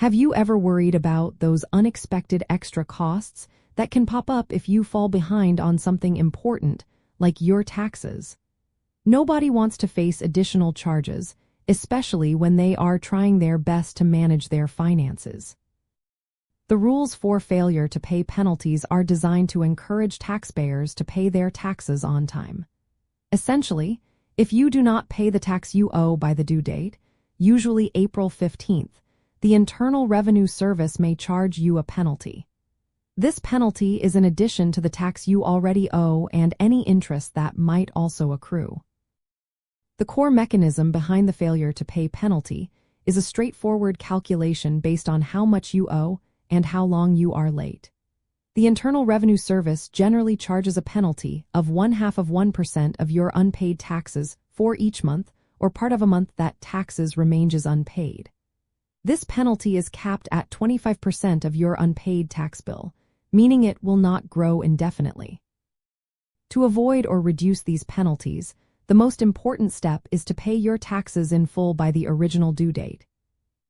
Have you ever worried about those unexpected extra costs that can pop up if you fall behind on something important, like your taxes? Nobody wants to face additional charges, especially when they are trying their best to manage their finances. The rules for failure to pay penalties are designed to encourage taxpayers to pay their taxes on time. Essentially, if you do not pay the tax you owe by the due date, usually April 15th, the Internal Revenue Service may charge you a penalty. This penalty is in addition to the tax you already owe and any interest that might also accrue. The core mechanism behind the failure to pay penalty is a straightforward calculation based on how much you owe and how long you are late. The Internal Revenue Service generally charges a penalty of 0.5% of your unpaid taxes for each month or part of a month that taxes remains unpaid. This penalty is capped at 25% of your unpaid tax bill, meaning it will not grow indefinitely. To avoid or reduce these penalties, the most important step is to pay your taxes in full by the original due date.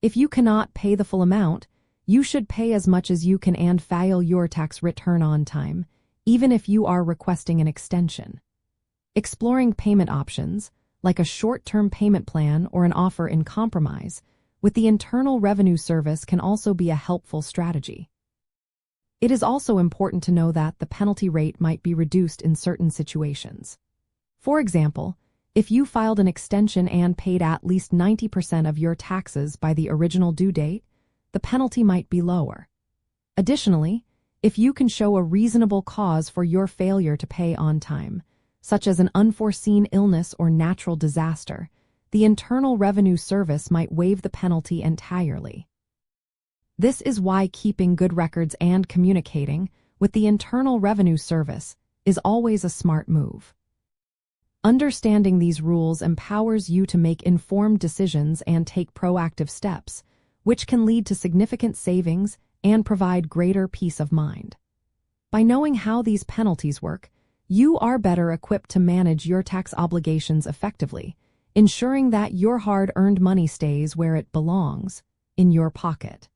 If you cannot pay the full amount, you should pay as much as you can and file your tax return on time, even if you are requesting an extension. Exploring payment options, like a short-term payment plan or an offer in compromise, with the Internal Revenue Service can also be a helpful strategy. It is also important to know that the penalty rate might be reduced in certain situations. For example, if you filed an extension and paid at least 90% of your taxes by the original due date, the penalty might be lower. Additionally, if you can show a reasonable cause for your failure to pay on time, such as an unforeseen illness or natural disaster, the Internal Revenue Service might waive the penalty entirely. This is why keeping good records and communicating with the Internal Revenue Service is always a smart move. Understanding these rules empowers you to make informed decisions and take proactive steps, which can lead to significant savings and provide greater peace of mind. By knowing how these penalties work, you are better equipped to manage your tax obligations effectively, ensuring that your hard-earned money stays where it belongs, in your pocket.